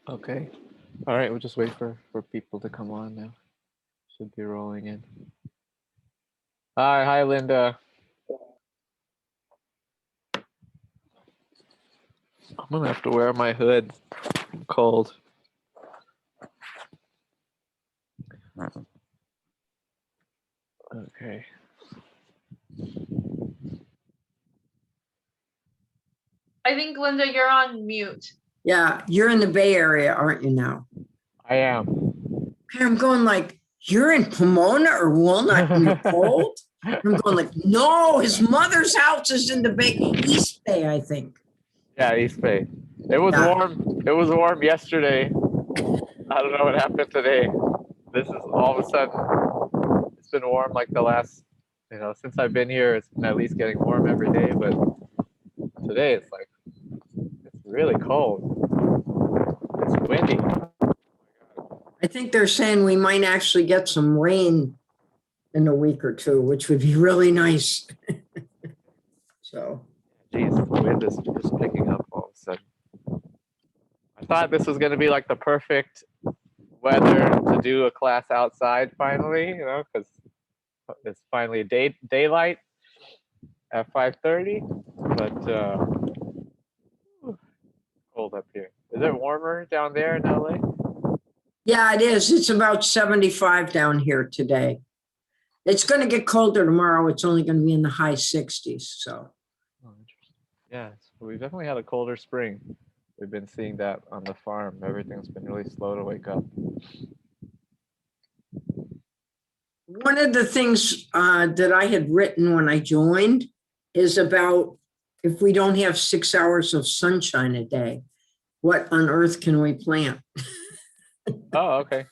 Okay. All right, we'll just wait for people to come on now. Should be rolling in. Hi, Linda. I'm gonna have to wear my hood. I'm cold. Okay. I think, Linda, you're on mute. Yeah, you're in the Bay Area, aren't you now? I am. Okay, I'm going like, you're in Pomona or Walnut and you're cold? I'm going like, no, his mother's house is in the Bay, East Bay, I think. Yeah, East Bay. It was warm. It was warm yesterday. I don't know what happened today. This is all of a sudden, it's been warm like the last, since I've been here, it's been at least getting warm every day, but today it's like, it's really cold. It's windy. I think they're saying we might actually get some rain in a week or two, which would be really nice. So. Geez, the wind is just picking up all of a sudden. I thought this was going to be like the perfect weather to do a class outside finally, because it's finally daylight at 5:30, but cold up here. Is it warmer down there in LA? Yeah, it is. It's about 75 down here today. It's going to get colder tomorrow. It's only going to be in the high 60s. So. Oh, interesting. Yeah, we've definitely had a colder spring. We've been seeing that on the farm. Everything's been really slow to wake up. One of the things that I had written when I joined is about if we don't have 6 hours of sunshine a day, what on earth can we plant? Oh, okay.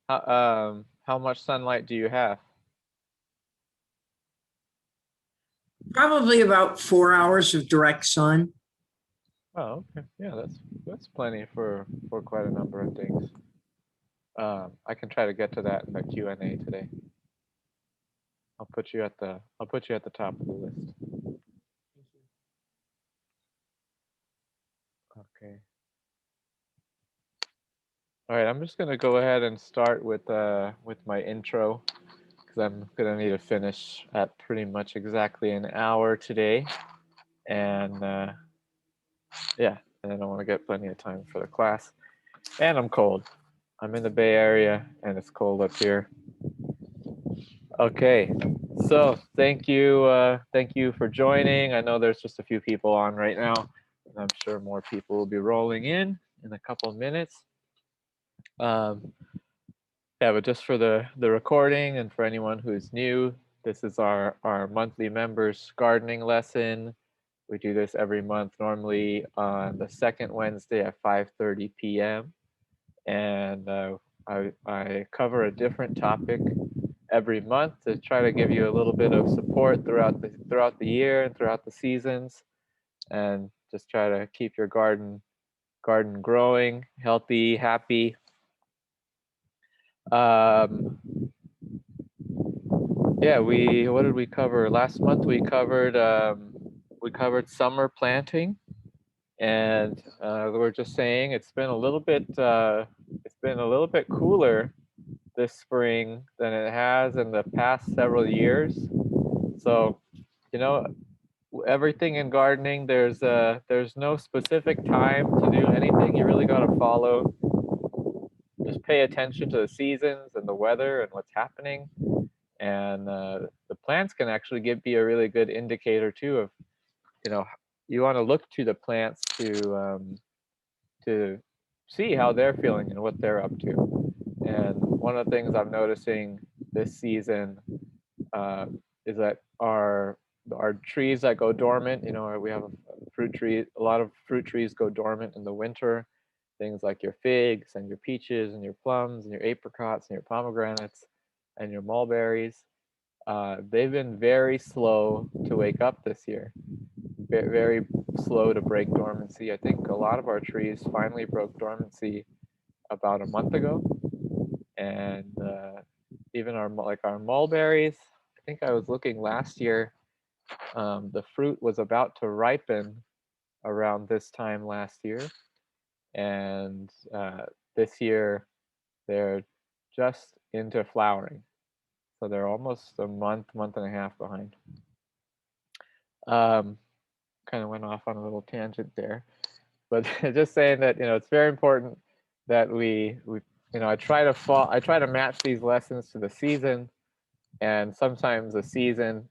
How much sunlight do you have? Probably about 4 hours of direct sun. Oh, okay. Yeah, that's plenty for quite a number of things. I can try to get to that in the Q&A today. I'll put you at the top of the list. Okay. All right, I'm just gonna go ahead and start with my intro because I'm gonna need to finish at pretty much exactly an hour today, and yeah, and I want to get plenty of time for the class. And I'm cold. I'm in the Bay Area, and it's cold up here. Okay, so thank you for joining. I know there's just a few people on right now, and I'm sure more people will be rolling in a couple of minutes. Yeah, but just for the recording and for anyone who's new, this is our monthly members gardening lesson. We do this every month, normally on the second Wednesday at 5:30 p.m. And I cover a different topic every month to try to give you a little bit of support throughout the year and throughout the seasons, and just try to keep your garden growing, healthy, happy. Yeah, what did we cover last month? We covered summer planting, and we're just saying it's been a little bit cooler this spring than it has in the past several years. So, everything in gardening, there's no specific time to do anything. You really got to follow. Just pay attention to the seasons and the weather and what's happening. And the plants can actually be a really good indicator too of, you want to look to the plants to see how they're feeling and what they're up to. And one of the things I'm noticing this season is that our trees that go dormant, we have a lot of fruit trees go dormant in the winter. Things like your figs and your peaches and your plums and your apricots and your pomegranates and your mulberries. They've been very slow to wake up this year. Very slow to break dormancy. I think a lot of our trees finally broke dormancy about a month ago, and even our mulberries. I think I was looking last year, The fruit was about to ripen around this time last year, and this year they're just into flowering. So they're almost a month and a half behind. Kind of went off on a little tangent there, but just saying that, it's very important that we I try to match these lessons to the season, and sometimes the season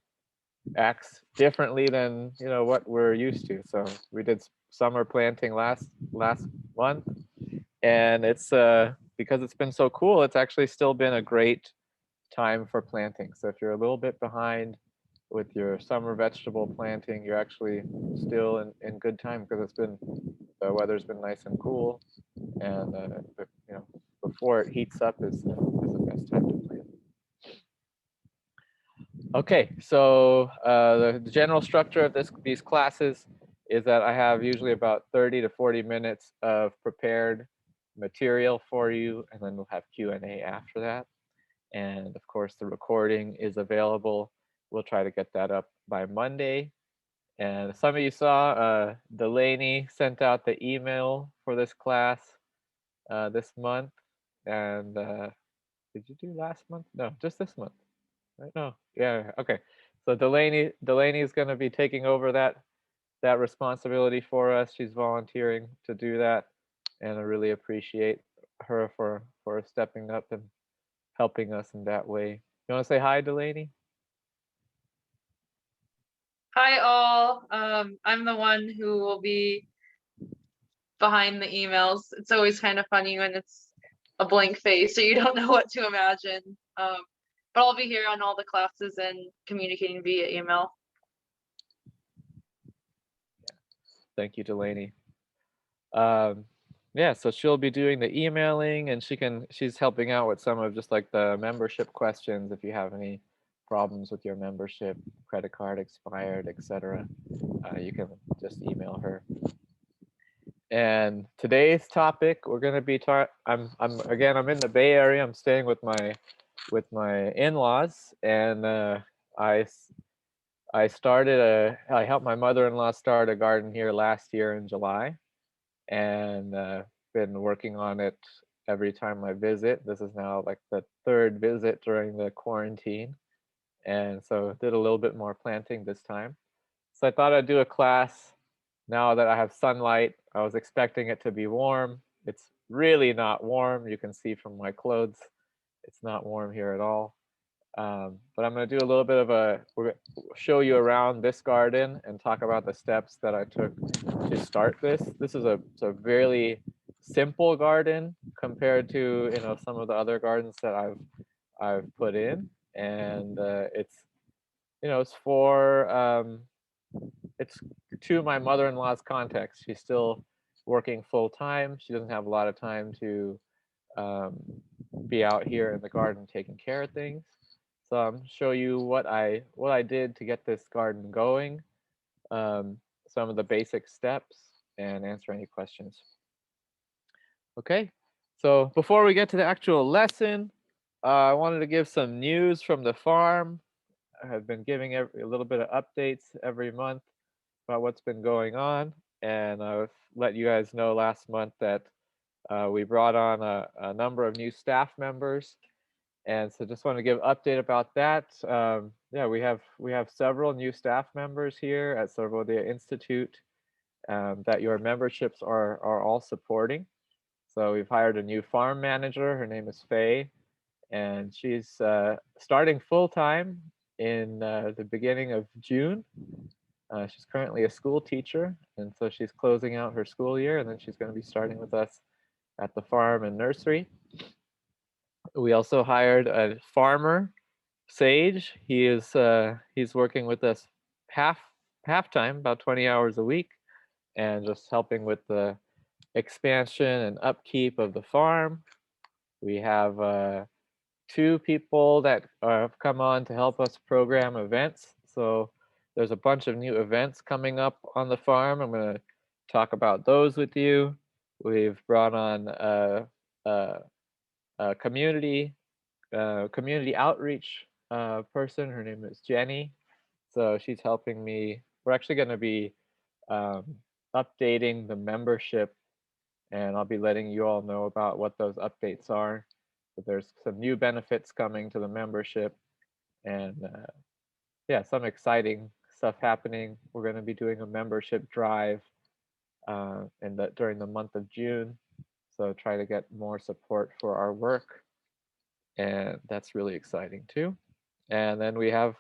acts differently than what we're used to. So we did summer planting last month, and it's because it's been so cool, it's actually still been a great time for planting. So if you're a little bit behind with your summer vegetable planting, you're actually still in good time, because the weather's been nice and cool, and before it heats up is the best time to plant. Okay, so the general structure of these classes is that I have usually about 30 to 40 minutes of prepared material for you, and then we'll have Q&A after that. And of course, the recording is available. We'll try to get that up by Monday. And some of you saw Delaney sent out the email for this class this month. And did you do last month? No, just this month. Right? No, yeah, okay. So Delaney is going to be taking over that responsibility for us. She's volunteering to do that, and I really appreciate her for stepping up and helping us in that way. You want to say hi, Delaney? Hi all. I'm the one who will be behind the emails. It's always kind of funny when it's a blank face, so you don't know what to imagine. But I'll be here on all the classes and communicating via email. Thank you, Delaney. Yeah, so she'll be doing the emailing, and she's helping out with some of just like the membership questions. If you have any problems with your membership, credit card expired, etc., you can just email her. And today's topic, we're going to be I'm in the Bay Area. I'm staying with my in-laws, and I helped my mother-in-law start a garden here last year in July, and been working on it every time I visit. This is now like the third visit during the quarantine, and so did a little bit more planting this time. So I thought I'd do a class now that I have sunlight. I was expecting it to be warm. It's really not warm. You can see from my clothes, it's not warm here at all. But I'm going to do a little bit of we're going to show you around this garden and talk about the steps that I took to start this. This is a really simple garden compared to some of the other gardens that I've put in, and it's it's to my mother-in-law's context. She's still working full time. She doesn't have a lot of time to be out here in the garden taking care of things. So I'm show you what I did to get this garden going, some of the basic steps, and answer any questions. Okay, so before we get to the actual lesson, I wanted to give some news from the farm. I have been giving a little bit of updates every month about what's been going on, and I've let you guys know last month that we brought on a number of new staff members, and so just want to give an update about that. Yeah, we have several new staff members here at Sarvodaya Institute that your memberships are all supporting. So we've hired a new farm manager. Her name is Faye, and she's starting full time in the beginning of June. She's currently a school teacher, and so she's closing out her school year, and then she's going to be starting with us at the farm and nursery. We also hired a farmer, Sage. He's working with us half time, about 20 hours a week, and just helping with the expansion and upkeep of the farm. We have 2 people that have come on to help us program events. So there's a bunch of new events coming up on the farm. I'm going to talk about those with you. We've brought on a community outreach person. Her name is Jenny, So she's helping me. We're actually going to be updating the membership, and I'll be letting you all know about what those updates are. But there's some new benefits coming to the membership, and yeah, some exciting stuff happening. We're going to be doing a membership drive during the month of June. So try to get more support for our work, and that's really exciting too. And then we have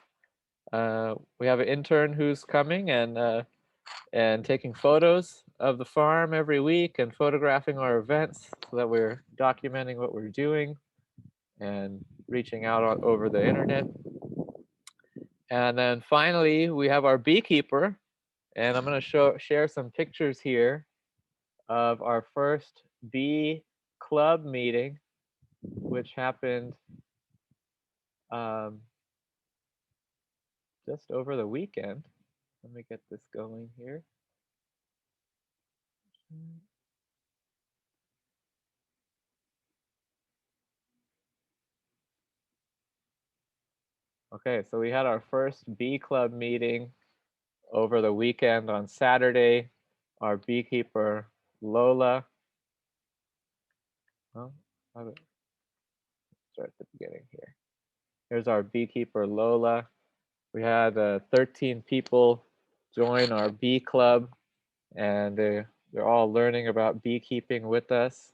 an intern who's coming and taking photos of the farm every week and photographing our events so that we're documenting what we're doing and reaching out over the internet. And then finally, we have our beekeeper, and I'm going to share some pictures here of our first bee club meeting, which happened just over the weekend. Let me get this going here. Okay, so we had our first bee club meeting over the weekend on Saturday. Our beekeeper, Lola. Oh, I'll start at the beginning here. Here's our beekeeper, Lola. We had 13 people join our bee club, and they're all learning about beekeeping with us.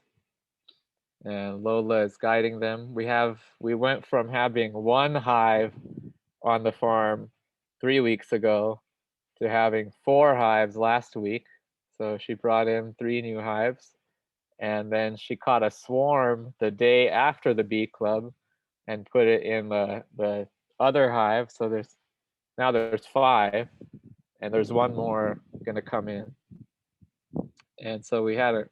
And Lola is guiding them. We went from having one hive on the farm 3 weeks ago to having 4 hives last week. So she brought in 3 new hives, and then she caught a swarm the day after the bee club and put it in the other hive. So there's 5, and there's one more gonna come in. And so we had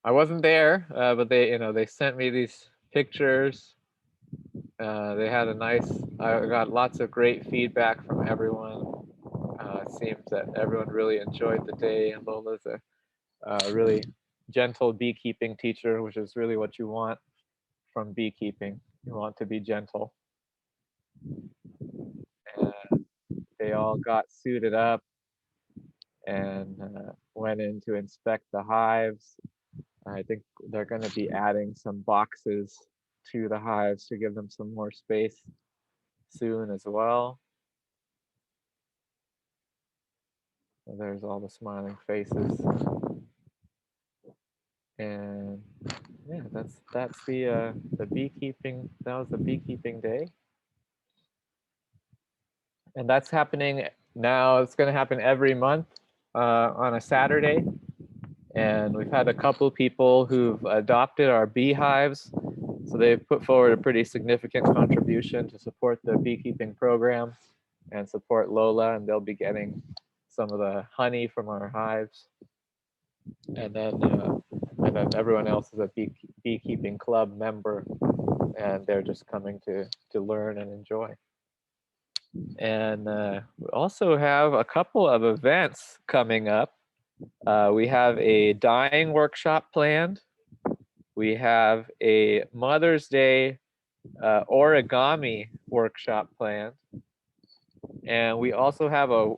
I wasn't there, but they sent me these pictures. They had I got lots of great feedback from everyone. It seems that everyone really enjoyed the day, and Lola's a really gentle beekeeping teacher, which is really what you want from beekeeping. You want to be gentle. And they all got suited up and went in to inspect the hives. I think they're going to be adding some boxes to the hives to give them some more space soon as well. And there's all the smiling faces. And yeah, that's the beekeeping. That was the beekeeping day. And that's happening now. It's going to happen every month on a Saturday. And we've had a couple people who've adopted our beehives. So they've put forward a pretty significant contribution to support the beekeeping program and support Lola, and they'll be getting some of the honey from our hives. And then everyone else is a beekeeping club member, and they're just coming to learn and enjoy. And we also have a couple of events coming up. We have a dyeing workshop planned. We have a Mother's Day origami workshop planned. And we also have a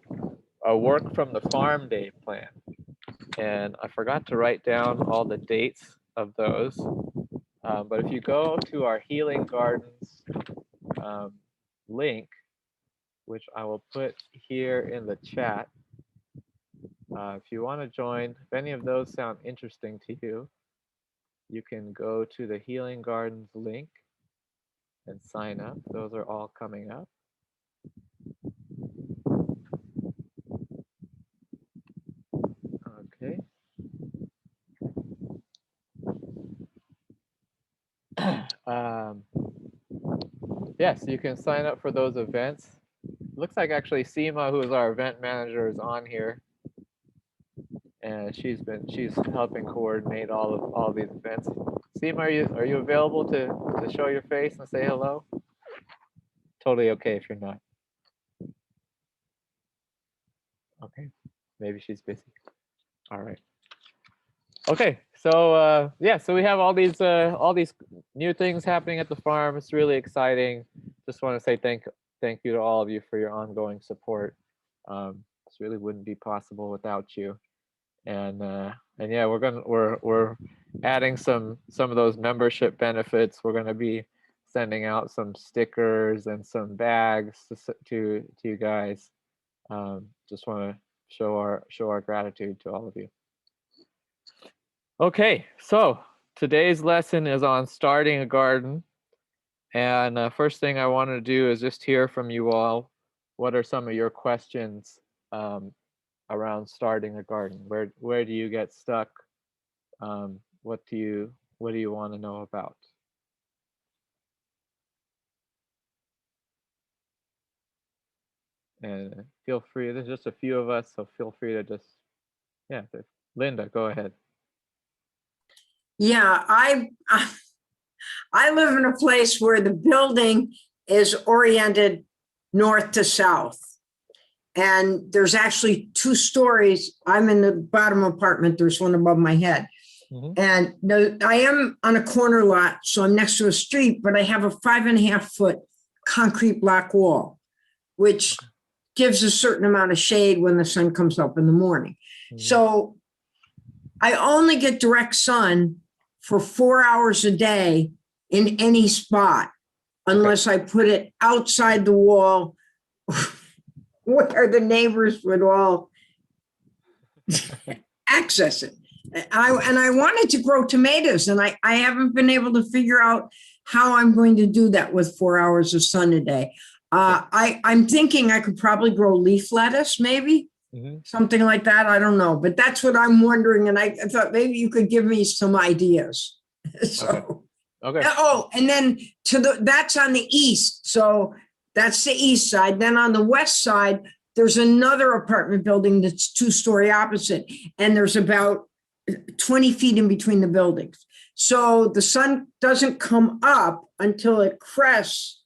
work from the farm day planned. And I forgot to write down all the dates of those. But if you go to our Healing Gardens link, which I will put here in the chat, if you want to join, if any of those sound interesting to you, you can go to the Healing Gardens link and sign up. Those are all coming up. Okay. Yes, you can sign up for those events. Looks like actually Seema, who is our event manager, is on here, and she's helping coordinate all these events. Seema, are you available to show your face and say hello? Totally okay if you're not. Okay, maybe she's busy. All right. Okay, so yeah, so we have all these new things happening at the farm. It's really exciting. Just want to say thank thank you to all of you for your ongoing support. This really wouldn't be possible without you. And yeah, we're adding some of those membership benefits. We're going to be sending out some stickers and some bags to you guys. Just want to show our gratitude to all of you. Okay, so today's lesson is on starting a garden. And first thing I want to do is just hear from you all. What are some of your questions around starting a garden? Where do you get stuck? What do you want to know about? And feel free. There's just a few of us, so feel free to just Linda, go ahead. Yeah, I live in a place where the building is oriented north to south. And there's actually 2 stories. I'm in the bottom apartment. There's one above my head. And I am on a corner lot, so I'm next to a street, but I have a 5.5-foot concrete block wall, which gives a certain amount of shade when the sun comes up in the morning. So I only get direct sun for 4 hours a day in any spot, unless I put it outside the wall where the neighbors would all access it. I wanted to grow tomatoes, and I haven't been able to figure out how I'm going to do that with 4 hours of sun a day. I'm thinking I could probably grow leaf lettuce, maybe something like that. I don't know, but that's what I'm wondering. And I thought maybe you could give me some ideas. So, okay. Oh, and then that's on the east. So that's the east side. Then on the west side, there's another apartment building that's 2-story opposite, and there's about 20 feet in between the buildings. So the sun doesn't come up until it crests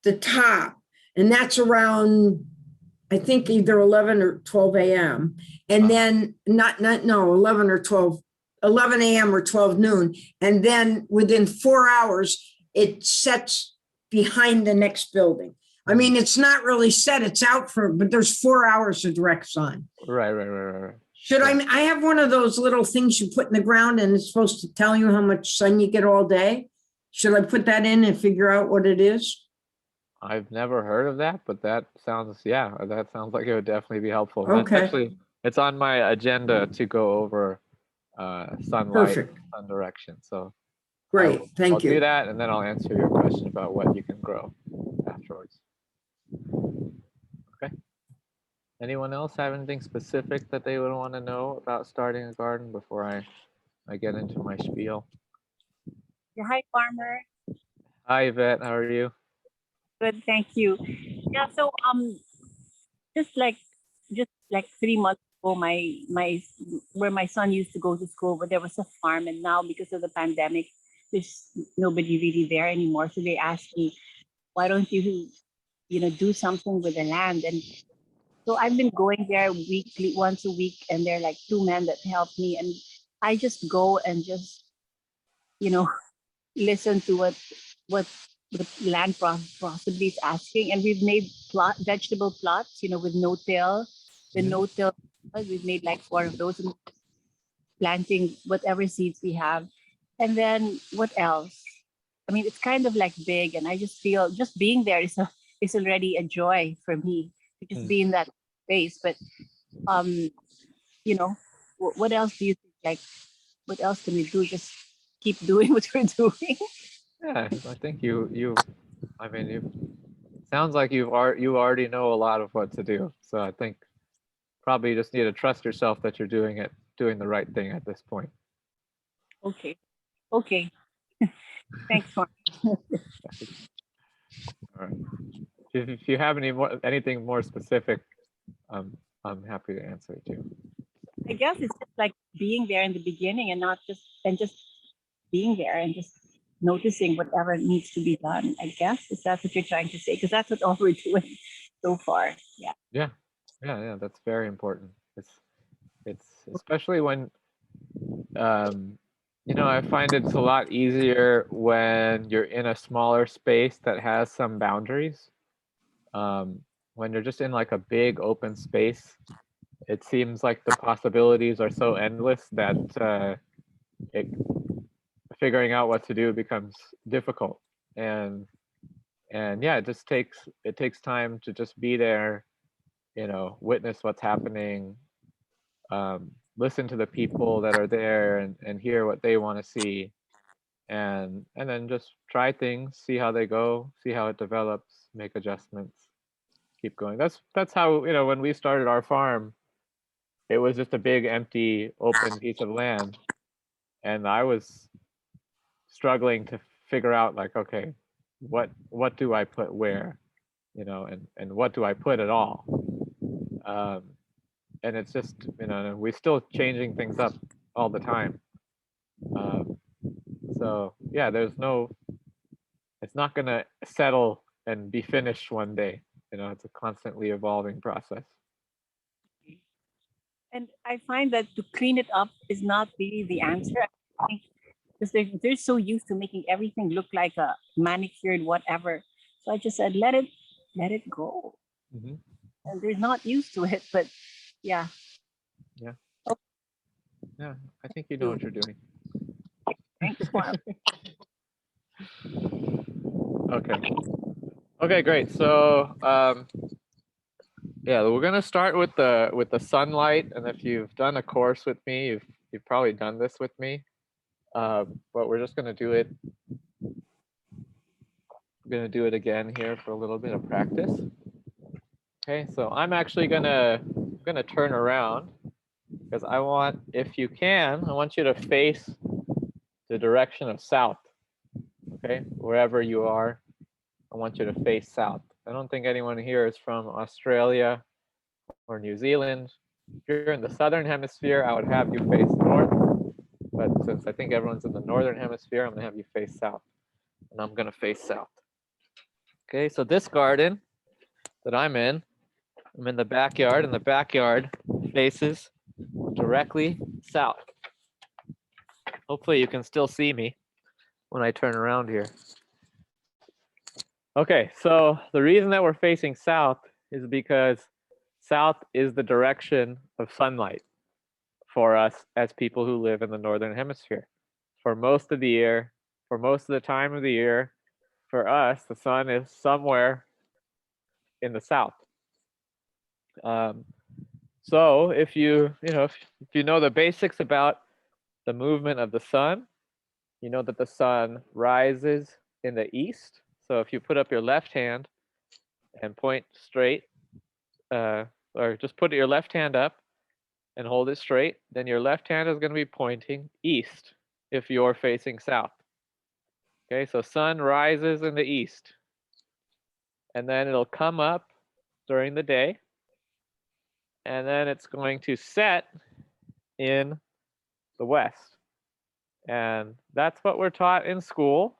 the top. And that's around, I think, either 11 or 12 a.m. And then 11 or 12, 11 a.m. or 12 noon. And then within 4 hours, it sets behind the next building. I mean, it's not really set, it's out but there's 4 hours of direct sun. Right. Should I have one of those little things you put in the ground and it's supposed to tell you how much sun you get all day? Should I put that in and figure out what it is? I've never heard of that, but that sounds like it would definitely be helpful. Okay. It's on my agenda to go over sunlight, Perfect. sun direction. So Great, thank I'll do you. that, and then I'll answer your question about what you can grow afterwards. Okay. Anyone else have anything specific that they would want to know about starting a garden before I get into my spiel? Yeah, hi, Farmer. Hi, Yvette. How are you? Good, thank you. Yeah, so just like 3 months ago, my where my son used to go to school, but there was a farm, and now because of the pandemic, there's nobody really there anymore. So they asked me, why don't you do something with the land? And so I've been going there weekly, once a week, and there are like 2 men that help me, and I just go and just listen to what the land possibly is asking. And we've made vegetable plots, with no-till. The no-till, we've made like 4 of those, and planting whatever seeds we have. And then what else? I mean, it's kind of like big, and I just feel just being there is already a joy for me to just be in that space. But what else do you think? Like, what else can we do? Just keep doing what we're doing. Yeah, I think sounds like you already know a lot of what to do. So I think probably you just need to trust yourself that you're doing the right thing at this point. Okay. Thanks, Mark. All right. If you have anything more specific, I'm happy to answer it too. I guess it's just like being there in the beginning and just being there and just noticing whatever needs to be done. I guess is that what you're trying to say? Because that's what all we're doing so far. Yeah. Yeah. That's very important. It's especially when I find it's a lot easier when you're in a smaller space that has some boundaries. when you're just in like a big open space, it seems like the possibilities are so endless that it, figuring out what to do becomes difficult. And yeah, it takes time to just be there, witness what's happening, listen to the people that are there and hear what they want to see, and then just try things, see how they go, see how it develops, make adjustments, keep going. That's how, when we started our farm, it was just a big empty open piece of land, and I was struggling to figure out, like, okay, what do I put where, and what do I put at all. And it's just, we're still changing things up all the time. So yeah, it's not gonna settle and be finished one day. It's a constantly evolving process. And I find that to clean it up is not really the answer. I think because they're so used to making everything look like a manicured whatever. So I just said, let it go. Mm-hmm. And they're not used to it, but yeah. Yeah. Oh. Yeah, I think you know what you're doing. Thanks, Mark. Okay, great. So yeah, we're gonna start with the sunlight, and if you've done a course with me, you've probably done this with me, but we're just gonna do it. We're gonna do it again here for a little bit of practice. Okay, so I'm actually gonna turn around because I want, if you can, I want you to face the direction of south. Okay, wherever you are, I want you to face south. I don't think anyone here is from Australia or New Zealand. If you're in the southern hemisphere, I would have you face north. But since I think everyone's in the northern hemisphere, I'm gonna have you face south. And I'm gonna face south. Okay, so this garden that I'm in the backyard, and the backyard faces directly south. Hopefully you can still see me when I turn around here. Okay, so the reason that we're facing south is because south is the direction of sunlight for us as people who live in the northern hemisphere. For most of the year, for most of the time of the year, for us, the sun is somewhere in the south. So if you know the basics about the movement of the sun, you know that the sun rises in the east. So if you put up your left hand and point straight, or just put your left hand up and hold it straight, then your left hand is going to be pointing east if you're facing south. Okay, so sun rises in the east, and then it'll come up during the day, and then it's going to set in the west. And that's what we're taught in school.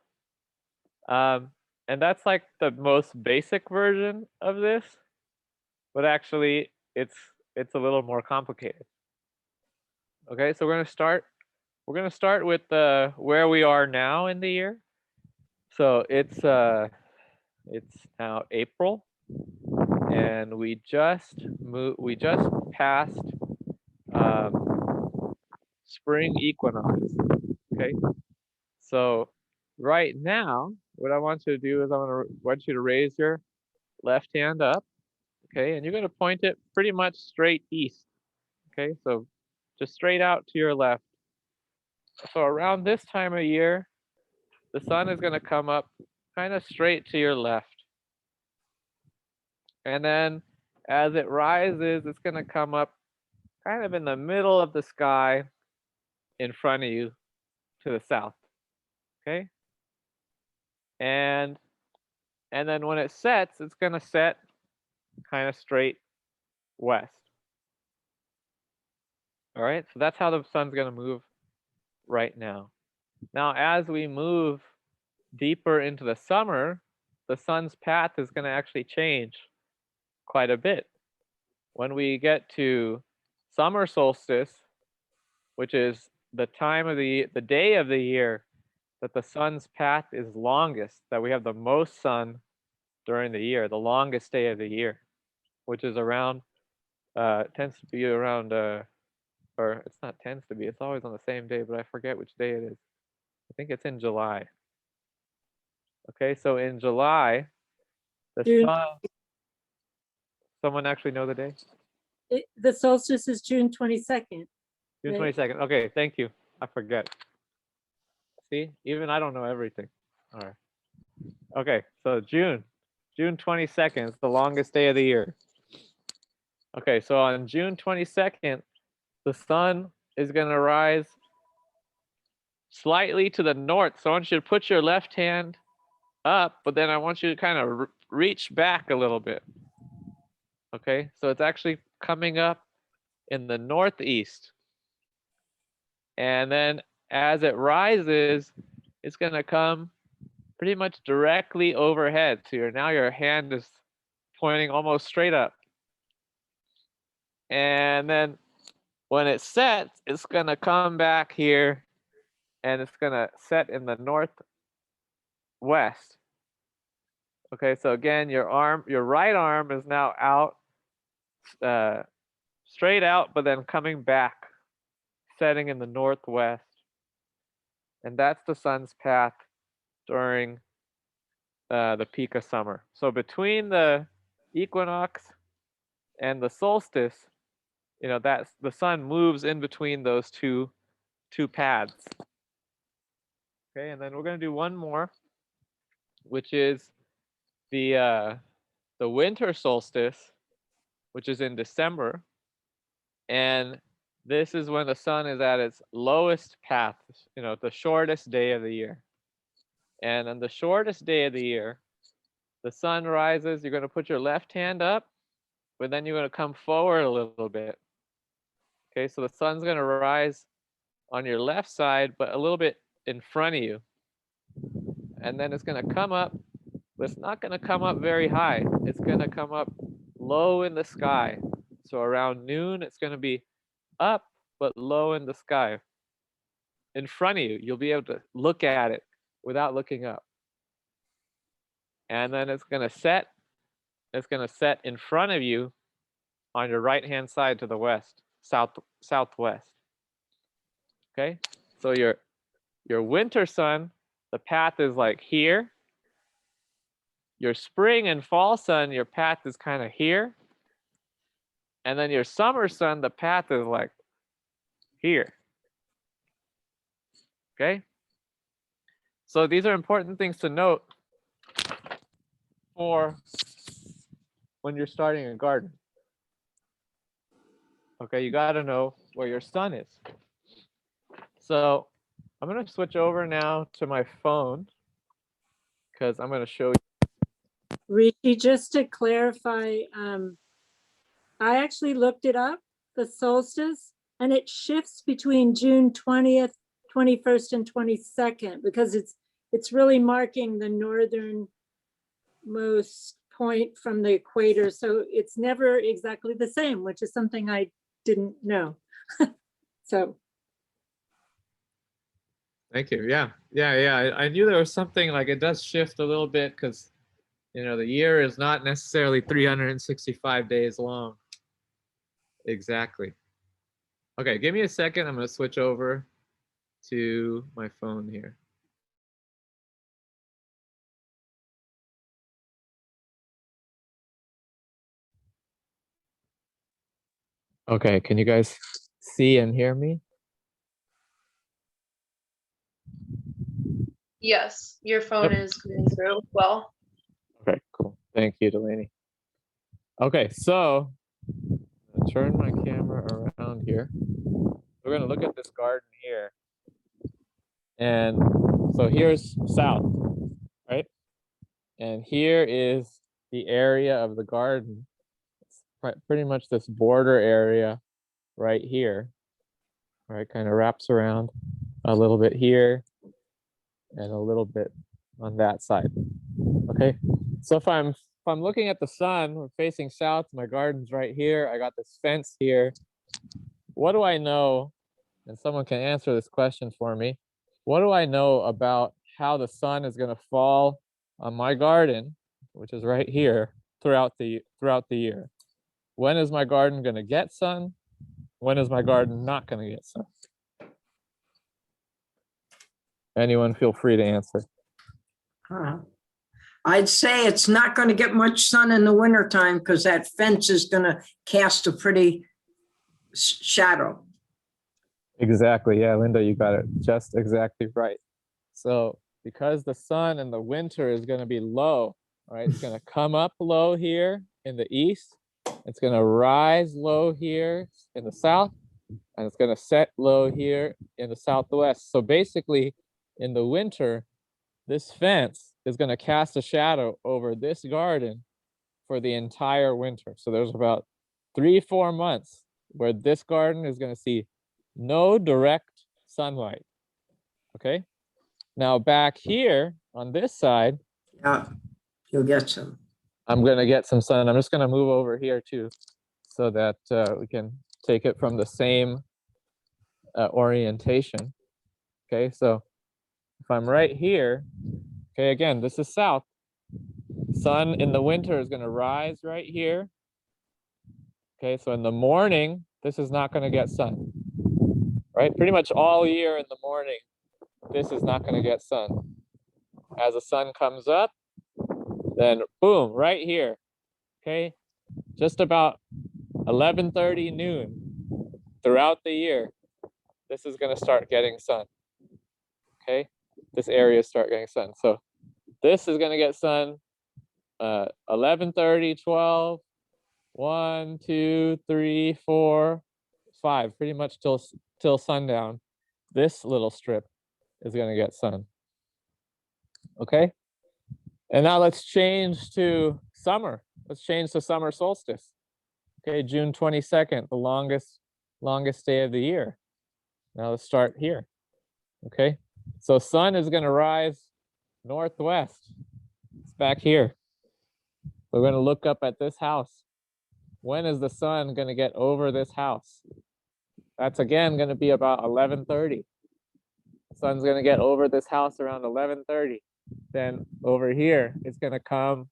And that's like the most basic version of this, but actually it's a little more complicated. Okay, so we're gonna start with where we are now in the year. So it's now April, and we just passed spring equinox. Okay, so right now, what I want you to do is want you to raise your left hand up. Okay, and you're going to point it pretty much straight east. Okay, so just straight out to your left. So around this time of year, the sun is going to come up kind of straight to your left. And then as it rises, it's going to come up kind of in the middle of the sky in front of you to the south. Okay? And then when it sets, it's going to set kind of straight west. All right, so that's how the sun's going to move right now. Now, as we move deeper into the summer, the sun's path is going to actually change quite a bit. When we get to summer solstice, which is the time of the day of the year that the sun's path is longest, that we have the most sun during the year, the longest day of the year, which is around, tends to be around, or it's not tends to be, it's always on the same day, but I forget which day it is. I think it's in July. Okay, so in July, the June. sun, someone actually know the day? The solstice is June 22nd. June Right. 22nd. Okay, thank you. I forget. See, even I don't know everything. All right. Okay, so June 22nd is the longest day of the year. Okay, so on June 22nd, the sun is going to rise slightly to the north. So I want you to put your left hand up, but then I want you to kind of reach back a little bit. Okay, so it's actually coming up in the northeast. And then as it rises, it's going to come pretty much directly overhead. So now your hand is pointing almost straight up. And then when it sets, it's going to come back here and it's going to set in the northwest. Okay, so again, your right arm is now out, straight out, but then coming back, setting in the northwest. And that's the sun's path during the peak of summer. So between the equinox and the solstice, that's the sun moves in between those two paths. Okay, and then we're going to do one more, which is the winter solstice, which is in December, and this is when the sun is at its lowest path, the shortest day of the year. And on the shortest day of the year, the sun rises, you're going to put your left hand up, but then you're going to come forward a little bit. Okay, so the sun's going to rise on your left side, but a little bit in front of you. And then it's going to come up, but it's not going to come up very high. It's going to come up low in the sky. So around noon, it's going to be up, but low in the sky. In front of you, you'll be able to look at it without looking up. And then it's going to set. It's going to set in front of you on your right-hand side to the west, southwest. Okay, so your winter sun, the path is like here. Your spring and fall sun, your path is kind of here. And then your summer sun, the path is like here. Okay? So these are important things to note for when you're starting a garden. Okay, you got to know where your sun is. So I'm going to switch over now to my phone because I'm going to show you. Richie, just to clarify, I actually looked it up, the solstice, and it shifts between June 20th, 21st, and 22nd, because it's really marking the northernmost point from the equator. So it's never exactly the same, which is something I didn't know. So. Thank you. Yeah. I knew there was something like it does shift a little bit because the year is not necessarily 365 days long. Exactly. Okay, give me a second. I'm going to switch over to my phone here. Okay, can you guys see and hear me? Yes, your phone is going through well. Okay, cool. Thank you, Delaney. Okay, so I'll turn my camera around here. We're going to look at this garden here. And so here's south, right? And here is the area of the garden. It's pretty much this border area right here, right? Kind of wraps around a little bit here and a little bit on that side. Okay, so if I'm looking at the sun, we're facing south, my garden's right here, I got this fence here. What do I know? And someone can answer this question for me. What do I know about how the sun is going to fall on my garden which is right here throughout the year. When is my garden going to get sun? When is my garden not going to get sun? Anyone feel free to answer. I'd say it's not going to get much sun in the wintertime because that fence is going to cast a pretty shadow. Exactly. Yeah, Linda, you got it just exactly right. So because the sun in the winter is going to be low, right? It's going to come up low here in the east. It's going to rise low here in the south, and it's going to set low here in the southwest. So basically, in the winter, this fence is going to cast a shadow over this garden for the entire winter. So there's about 3-4 months where this garden is going to see no direct sunlight. Okay. Now back here on this side, Yeah, you'll get some. I'm going to get some sun. I'm just going to move over here too, so that we can take it from the same orientation. Okay, so if I'm right here, okay, again, this is south. Sun in the winter is going to rise right here. Okay, so in the morning, this is not going to get sun, right? Pretty much all year in the morning, this is not going to get sun. As the sun comes up, then boom, right here, okay? Just about 11:30 noon throughout the year, this is going to start getting sun, okay? This area start getting sun. So this is going to get sun 11:30, 12, 1, 2, 3, 4, 5, pretty much till sundown. This little strip is going to get sun. Okay? And now let's change to summer. Let's change to summer solstice. Okay, June 22nd, the longest day of the year. Now let's start here. Okay? So sun is going to rise northwest. It's back here. We're going to look up at this house. When is the sun going to get over this house? That's again going to be about 11:30. The sun's going to get over this house around 11:30. Then over here, it's going to come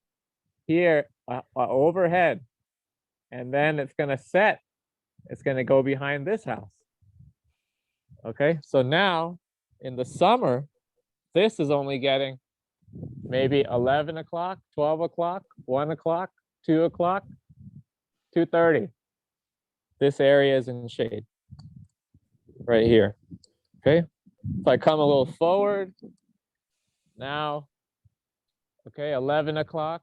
here overhead. And then it's going to set. It's going to go behind this house. Okay, so now in the summer, this is only getting maybe 11 o'clock, 12 o'clock, 1 o'clock, 2 o'clock, 2:30. This area is in shade right here. Okay, if I come a little forward now, okay, 11 o'clock,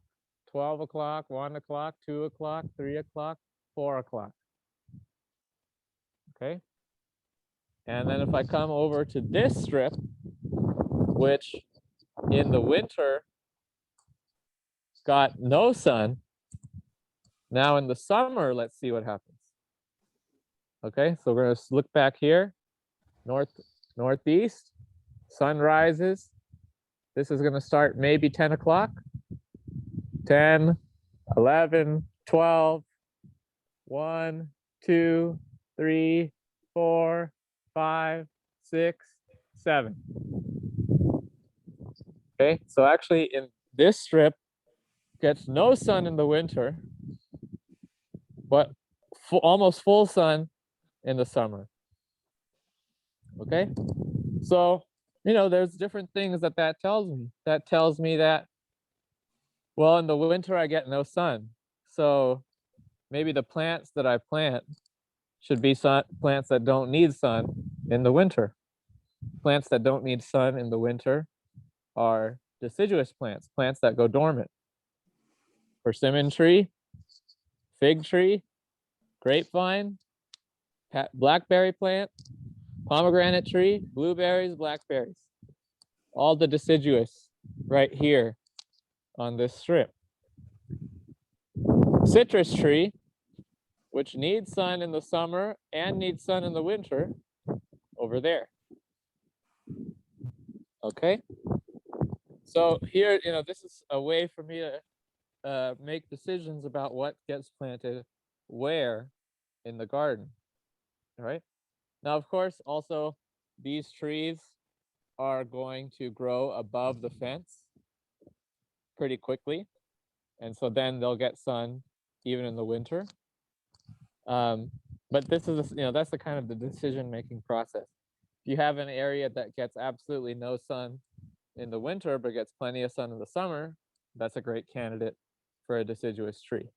12 o'clock, 1 o'clock, 2 o'clock, 3 o'clock, 4 o'clock. Okay, and then if I come over to this strip, which in the winter got no sun, now in the summer, let's see what happens. Okay, so we're going to look back here, northeast, sun rises. This is going to start maybe 10 o'clock, 10, 11, 12, 1, 2, 3, 4, 5, 6, 7. Okay, so actually in this strip, gets no sun in the winter, but almost full sun in the summer. Okay, so there's different things that tells me. That tells me that, well, in the winter I get no sun, so maybe the plants that I plant should be plants that don't need sun in the winter. Plants that don't need sun in the winter are deciduous plants, plants that go dormant. Persimmon tree, fig tree, grapevine, blackberry plant, pomegranate tree, blueberries, blackberries. All the deciduous right here on this strip. Citrus tree, which needs sun in the summer and needs sun in the winter, over there. Okay, so here, this is a way for me to make decisions about what gets planted where in the garden. All right, now of course also these trees are going to grow above the fence pretty quickly. And so then they'll get sun even in the winter. But this is, that's the kind of the decision-making process. If you have an area that gets absolutely no sun in the winter, but gets plenty of sun in the summer, that's a great candidate for a deciduous tree.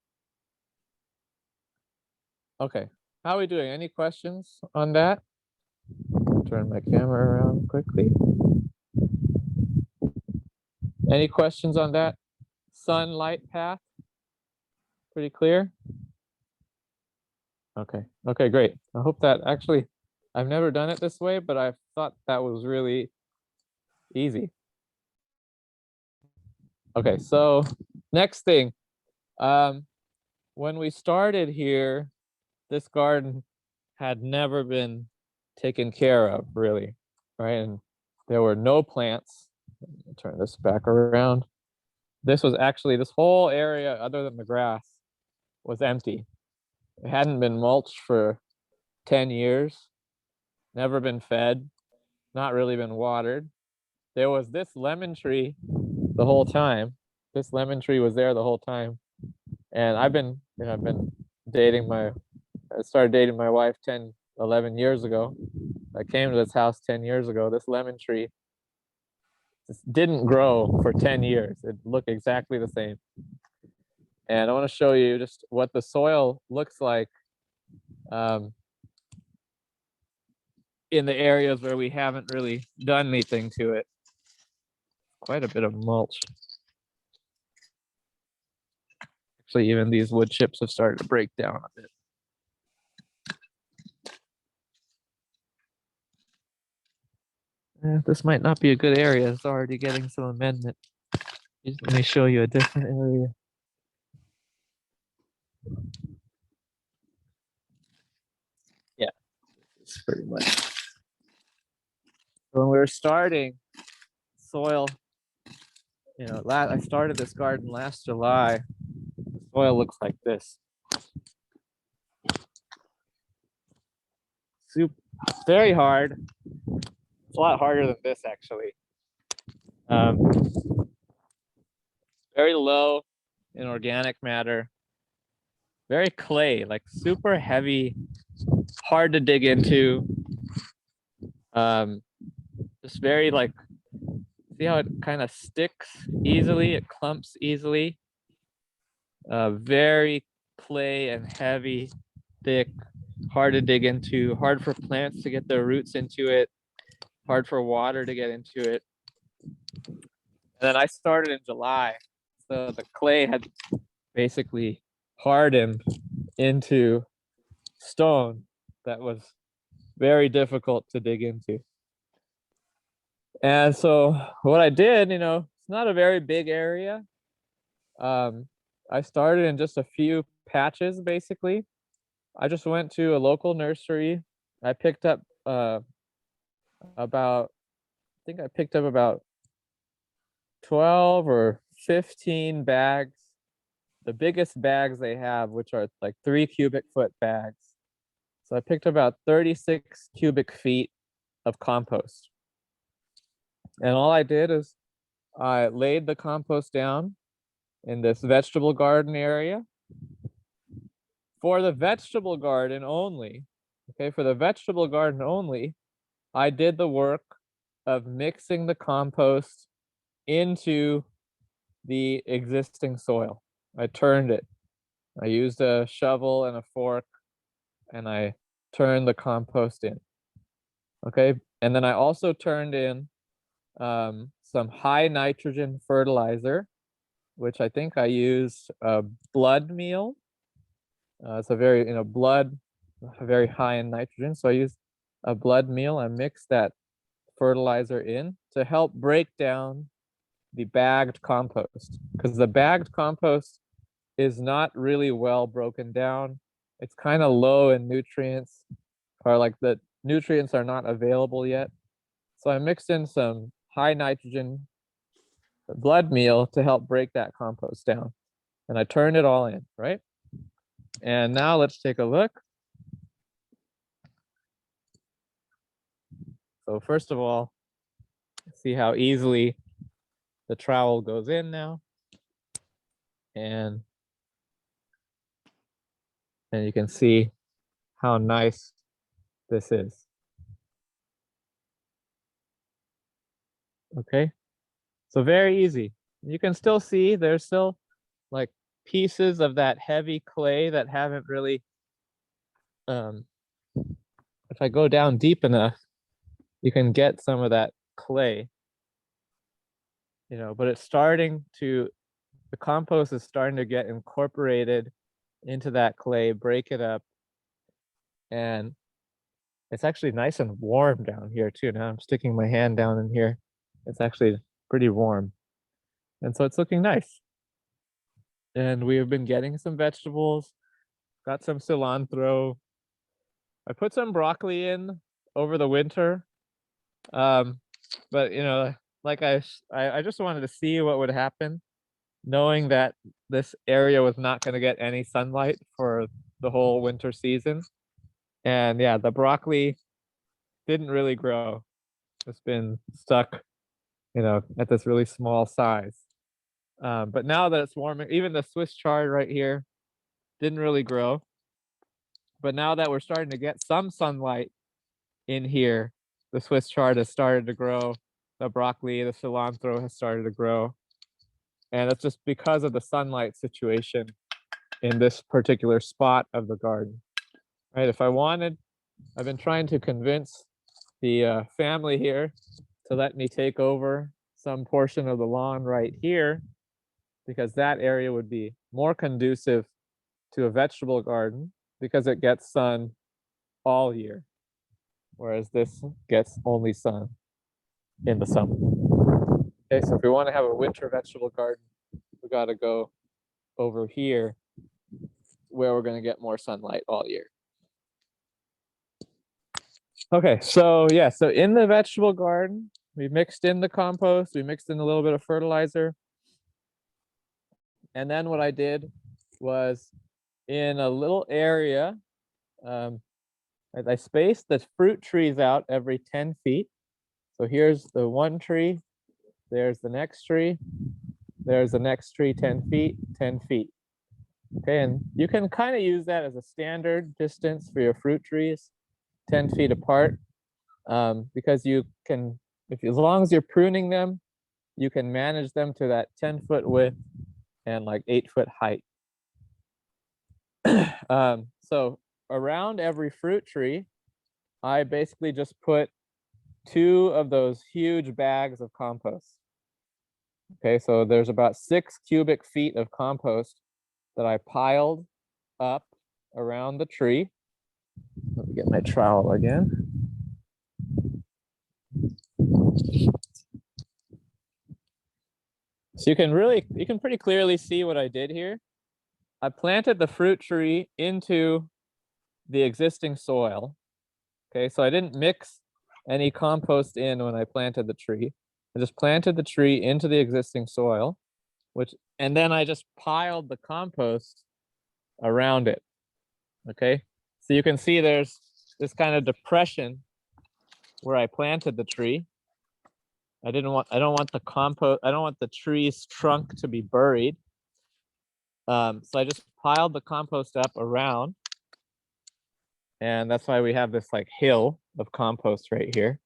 Okay, how are we doing? Any questions on that? Turn my camera around quickly. Any questions on that? Sunlight path? Pretty clear? Okay, great. I hope that actually, I've never done it this way, but I thought that was really easy. Okay, so next thing, when we started here, this garden had never been taken care of, really, right? And there were no plants. Let me turn this back around. This was actually, this whole area, other than the grass, was empty. It hadn't been mulched for 10 years, never been fed, not really been watered. There was this lemon tree the whole time. This lemon tree was there the whole time. And I've been dating I started dating my wife 10, 11 years ago. I came to this house 10 years ago. This lemon tree just didn't grow for 10 years. It looked exactly the same. And I want to show you just what the soil looks like in the areas where we haven't really done anything to it. Quite a bit of mulch. Actually, even these wood chips have started to break down a bit. This might not be a good area. It's already getting some amendment. Let me show you a different area. Yeah, it's pretty much. When we were starting, soil, I started this garden last July. The soil looks like this. Very hard. It's a lot harder than this, actually. Very low in organic matter. Very clay, like super heavy, hard to dig into. Just very see how it kind of sticks easily, it clumps easily. Very clay and heavy, thick, hard to dig into, hard for plants to get their roots into it, hard for water to get into it. And then I started in July, so the clay had basically hardened into stone that was very difficult to dig into. And so what I did, it's not a very big area. I started in just a few patches, basically. I just went to a local nursery. I picked up about 12 or 15 bags, the biggest bags they have, which are like 3 cubic foot bags. So I picked about 36 cubic feet of compost. And all I did is I laid the compost down in this vegetable garden area. For the vegetable garden only, I did the work of mixing the compost into the existing soil. I turned it. I used a shovel and a fork, and I turned the compost in. Okay, and then I also turned in some high nitrogen fertilizer, which I think I used blood meal. It's a very, very high in nitrogen. So I used a blood meal and mixed that fertilizer in to help break down the bagged compost, because the bagged compost is not really well broken down. It's kind of low in nutrients, or like the nutrients are not available yet. So I mixed in some high nitrogen blood meal to help break that compost down. And I turned it all in, right? And now let's take a look. So first of all, see how easily the trowel goes in now. and you can see how nice this is. Okay, so very easy. You can still see there's still like pieces of that heavy clay that haven't really, if I go down deep enough, you can get some of that clay, but it's starting to, the compost is starting to get incorporated into that clay, break it up, and it's actually nice and warm down here too. Now I'm sticking my hand down in here. It's actually pretty warm. And so it's looking nice. And we have been getting some vegetables, got some cilantro. I put some broccoli in over the winter. But like I just wanted to see what would happen, knowing that this area was not going to get any sunlight for the whole winter season. And yeah, the broccoli didn't really grow. It's been stuck, at this really small size. But now that it's warming, even the Swiss chard right here didn't really grow. But now that we're starting to get some sunlight in here, the Swiss chard has started to grow. The broccoli, the cilantro has started to grow. And it's just because of the sunlight situation in this particular spot of the garden. Right? If I wanted, I've been trying to convince the family here to let me take over some portion of the lawn right here, because that area would be more conducive to a vegetable garden because it gets sun all year, whereas this gets only sun in the summer. Okay, so if we want to have a winter vegetable garden, we got to go over here where we're going to get more sunlight all year. Okay, so yeah, so in the vegetable garden, we mixed in the compost, we mixed in a little bit of fertilizer. And then what I did was in a little area, I spaced the fruit trees out every 10 feet. So here's the one tree, there's the next tree, there's the next tree, 10 feet, 10 feet. Okay, and you can kind of use that as a standard distance for your fruit trees, 10 feet apart, because you can, as long as you're pruning them, you can manage them to that 10-foot width and like 8-foot height. So around every fruit tree, I basically just put 2 of those huge bags of compost. Okay, so there's about 6 cubic feet of compost that I piled up around the tree. Let me get my trowel again. So you can pretty clearly see what I did here. I planted the fruit tree into the existing soil. Okay, so I didn't mix any compost in when I planted the tree. I just planted the tree into the existing soil, and then I just piled the compost around it. Okay, so you can see there's this kind of depression where I planted the tree. I don't want the tree's trunk to be buried. So I just piled the compost up around, and that's why we have this like hill of compost right here.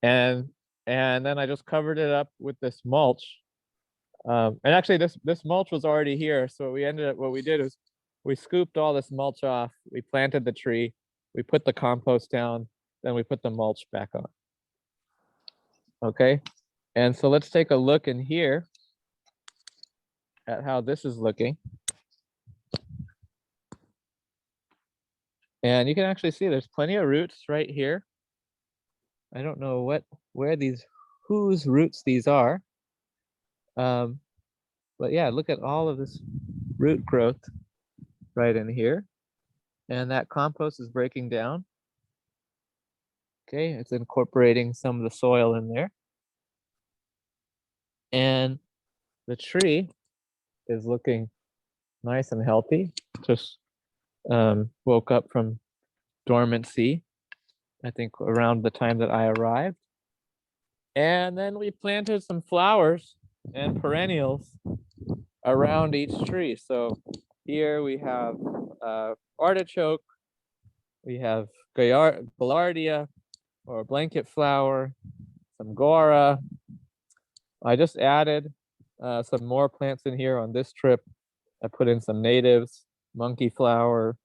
And then I just covered it up with this mulch. And actually this mulch was already here. So what we did is we scooped all this mulch off, we planted the tree, we put the compost down, then we put the mulch back on. Okay, and so let's take a look in here at how this is looking. And you can actually see there's plenty of roots right here. I don't know whose roots these are. But yeah, look at all of this root growth right in here. And that compost is breaking down. Okay, it's incorporating some of the soil in there. And the tree is looking nice and healthy. Just woke up from dormancy, I think around the time that I arrived. And then we planted some flowers and perennials around each tree. So here we have artichoke, we have gaillardia or blanket flower, some gora. I just added some more plants in here on this trip. I put in some natives, monkey flower,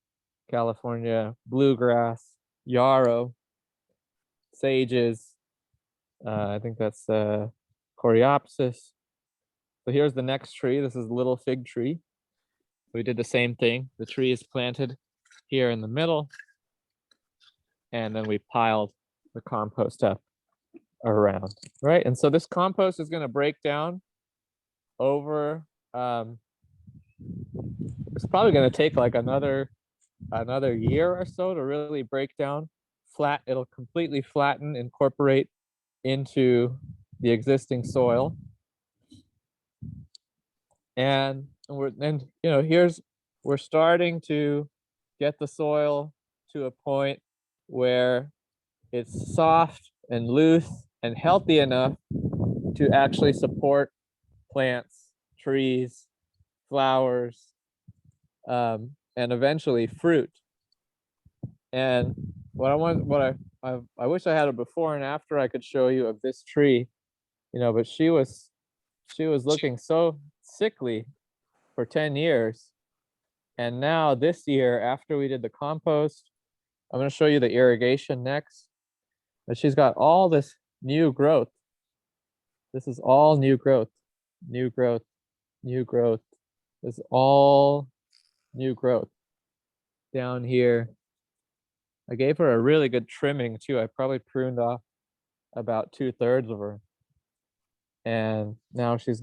California bluegrass, yarrow, sages. I think that's coreopsis. So here's the next tree. This is a little fig tree. We did the same thing. The tree is planted here in the middle, and then we piled the compost up around, right? And so this compost is going to break down over. It's probably going to take like another year or so to really break down. It'll completely flatten, incorporate into the existing soil. And we're starting to get the soil to a point where it's soft and loose and healthy enough to actually support plants, trees, flowers, and eventually fruit. And I wish I had a before and after I could show you of this tree, but she was looking so sickly for 10 years. And now this year, after we did the compost, I'm going to show you the irrigation next. But she's got all this new growth. This is all new growth, new growth, new growth. This is all new growth down here. I gave her a really good trimming too. I probably pruned off about 2/3 of her. And now she's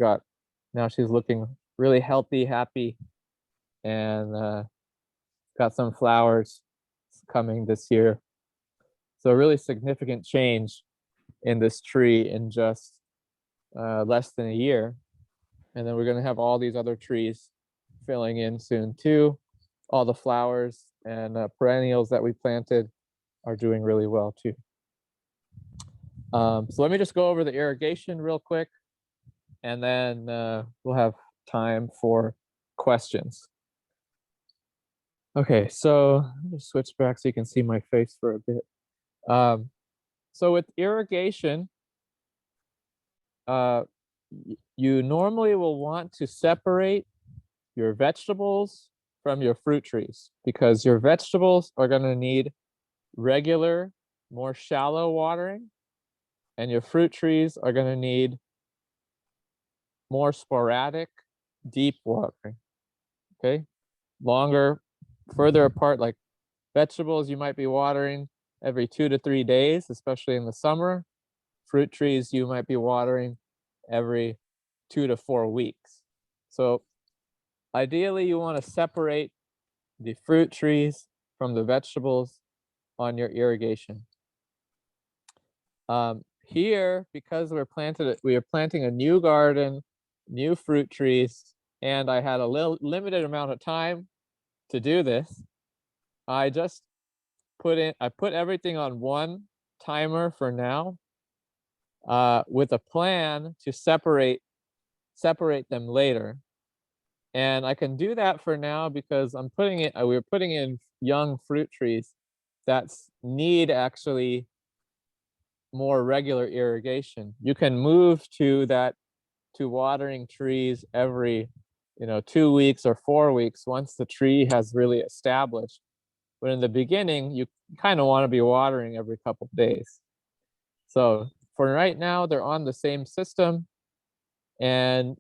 looking really healthy, happy, and got some flowers coming this year. So a really significant change in this tree in just less than a year. And then we're going to have all these other trees filling in soon too. All the flowers and perennials that we planted are doing really well too. So let me just go over the irrigation real quick, and then we'll have time for questions. Okay, so let me switch back so you can see my face for a bit. So with irrigation, you normally will want to separate your vegetables from your fruit trees, because your vegetables are going to need regular, more shallow watering, and your fruit trees are going to need more sporadic, deep watering. Okay, longer, further apart. Like vegetables, you might be watering every 2 to 3 days, especially in the summer. Fruit trees, you might be watering every 2 to 4 weeks. So ideally, you want to separate the fruit trees from the vegetables on your irrigation. Here, because we are planting a new garden, new fruit trees, and I had a limited amount of time to do this, I just put everything on one timer for now, with a plan to separate them later. And I can do that for now because we're putting in young fruit trees that need actually more regular irrigation. You can move to watering trees every 2 weeks or 4 weeks once the tree has really established. But in the beginning, you kind of want to be watering every couple of days. So for right now, they're on the same system, and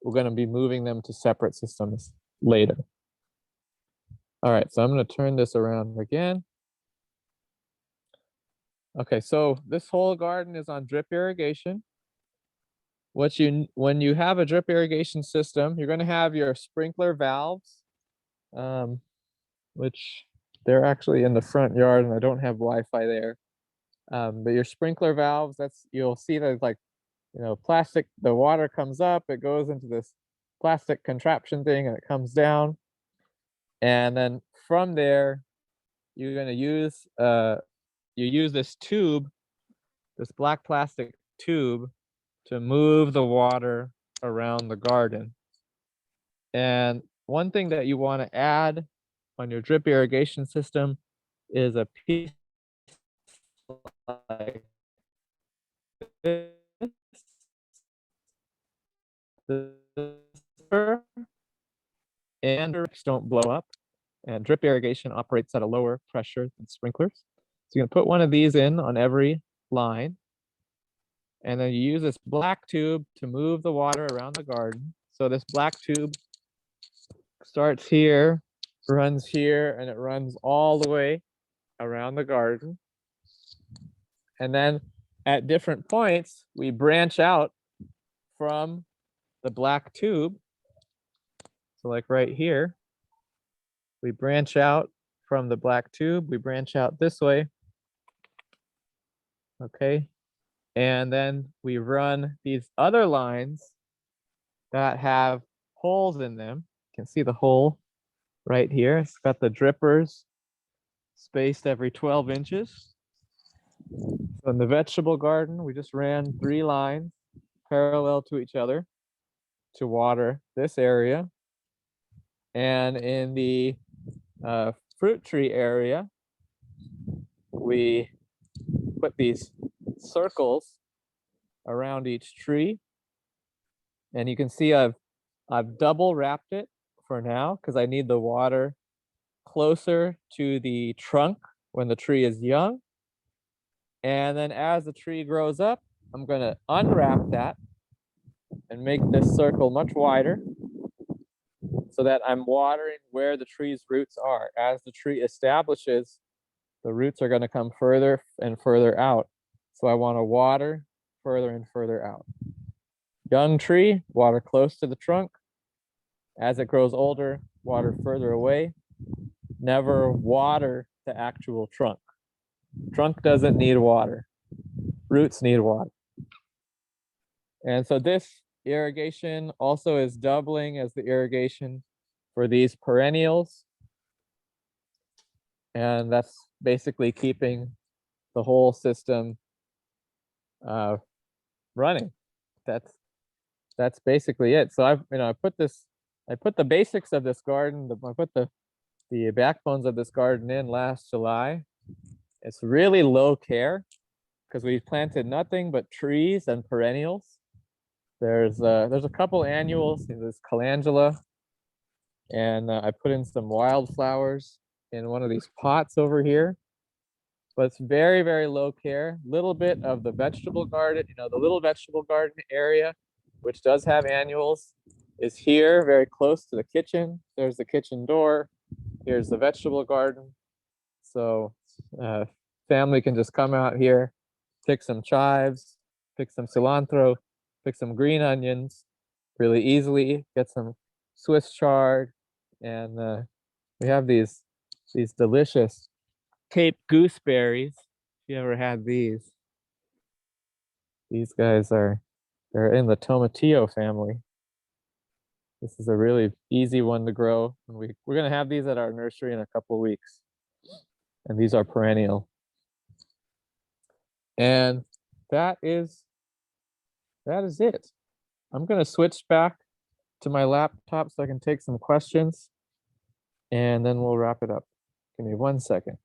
we're going to be moving them to separate systems later. All right, so I'm going to turn this around again. Okay, so this whole garden is on drip irrigation. When you have a drip irrigation system, you're going to have your sprinkler valves, which they're actually in the front yard, and I don't have Wi-Fi there. But your sprinkler valves, you'll see that like, plastic, the water comes up, it goes into this plastic contraption thing, and it comes down. And then from there, you're going to use, this tube, this black plastic tube, to move the water around the garden. And one thing that you want to add on your drip irrigation system is a piece like this. And don't blow up. And drip irrigation operates at a lower pressure than sprinklers. So you're gonna put one of these in on every line. And then you use this black tube to move the water around the garden. So this black tube starts here, runs here, and it runs all the way around the garden. And then at different points, we branch out from the black tube. So like right here, we branch out from the black tube, we branch out this way. Okay. And then we run these other lines that have holes in them. You can see the hole right here. It's got the drippers spaced every 12 inches. So in the vegetable garden, we just ran 3 lines parallel to each other to water this area. And in the fruit tree area, we put these circles around each tree. And you can see I've double wrapped it for now because I need the water closer to the trunk when the tree is young. And then as the tree grows up, I'm going to unwrap that and make this circle much wider so that I'm watering where the tree's roots are. As the tree establishes, the roots are going to come further and further out. So I want to water further and further out. Young tree, water close to the trunk. As it grows older, water further away. Never water the actual trunk. Trunk doesn't need water. Roots need water. And so this irrigation also is doubling as the irrigation for these perennials. And that's basically keeping the whole system running. That's basically it. So I put the basics of this garden, I put the backbones of this garden in last July. It's really low care because we planted nothing but trees and perennials. There's a couple annuals. There's calendula, and I put in some wildflowers in one of these pots over here. But it's very, very low care. Little bit of the vegetable garden, the little vegetable garden area, which does have annuals, is here, very close to the kitchen. There's the kitchen door. Here's the vegetable garden. So family can just come out here, pick some chives, pick some cilantro, pick some green onions really easily, get some Swiss chard, and we have these delicious Cape gooseberries. If you ever had these guys they're in the tomatillo family. This is a really easy one to grow. And we're gonna have these at our nursery in a couple of weeks. And these are perennial. And that is it. I'm gonna switch back to my laptop so I can take some questions, and then we'll wrap it up. Give me 1 second.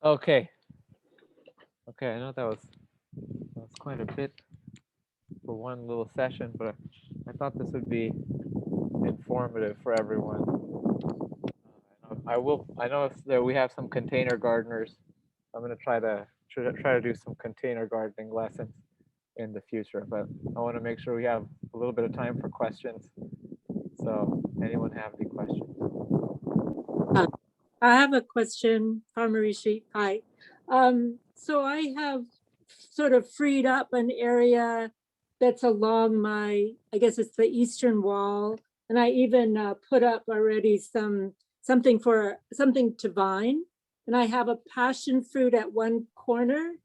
Okay, I know that was quite a bit for one little session, but I thought this would be informative for everyone. I know that we have some container gardeners. I'm going to try to do some container gardening lessons in the future, but I want to make sure we have a little bit of time for questions. So anyone have any questions? I have a question, Farmer Rishi. Hi. So I have sort of freed up an area that's along I guess it's the eastern wall. And I even put up already something to vine. And I have a passion fruit at one corner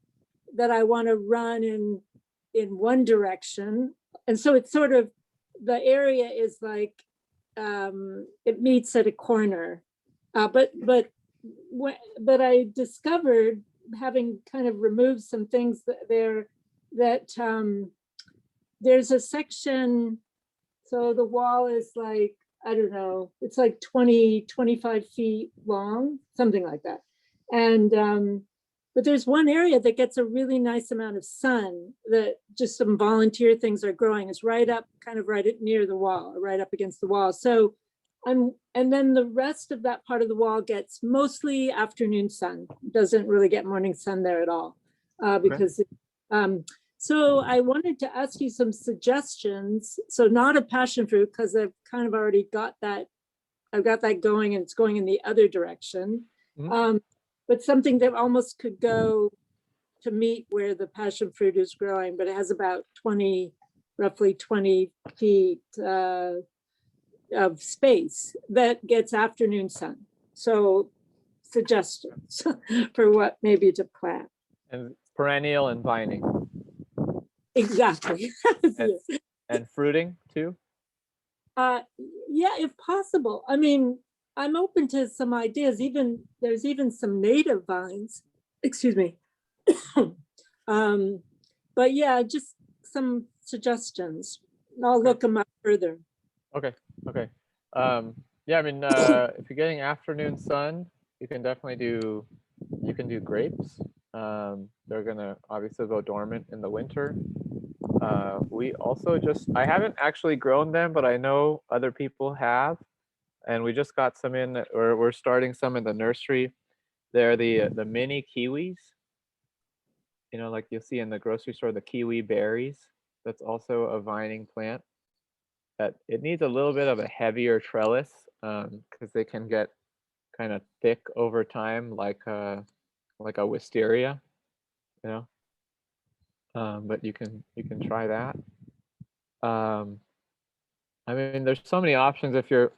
that I want to run and in one direction. And so it's sort of, the area is like, it meets at a corner. But I discovered, having kind of removed some things there, that there's a section, so the wall is like, I don't know, it's like 25 feet long, something like that. And, but there's one area that gets a really nice amount of sun, that just some volunteer things are growing. It's right up, kind of right near the wall, right up against the wall. So and then the rest of that part of the wall gets mostly afternoon sun. Doesn't really get morning sun there at all. Because, so I wanted to ask you some suggestions. So not a passion fruit, because I've kind of already got that. I've got that going, and it's going in the other direction. But something that almost could go to meet where the passion fruit is growing, but it has about roughly 20 feet of space that gets afternoon sun. So suggestions for what maybe to plant. And perennial and vining. Exactly. And fruiting too? Yeah, if possible. I mean, I'm open to some ideas. There's even some native vines. Excuse me. But yeah, just some suggestions. I'll look them up further. Okay. Yeah, I mean, if you're getting afternoon sun, you can definitely do grapes. They're gonna obviously go dormant in the winter. We also I haven't actually grown them, but I know other people have. And we just got some in, or we're starting some in the nursery. They're the mini kiwis. You know, like you'll see in the grocery store, the kiwi berries. That's also a vining plant. That it needs a little bit of a heavier trellis, because they can get kind of thick over time, like a wisteria, you know. But you can try that. I mean, there's so many options if you're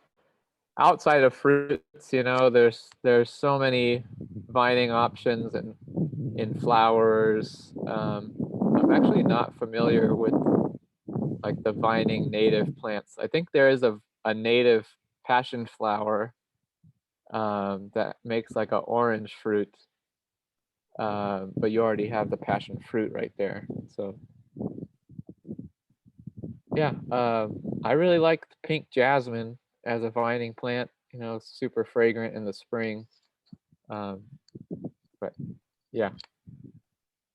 outside of fruits, you know. There's so many vining options and in flowers. I'm actually not familiar with like the vining native plants. I think there is a native passion flower that makes like an orange fruit, but you already have the passion fruit right there. So yeah, I really like the pink jasmine as a vining plant. You know, it's super fragrant in the spring. But yeah,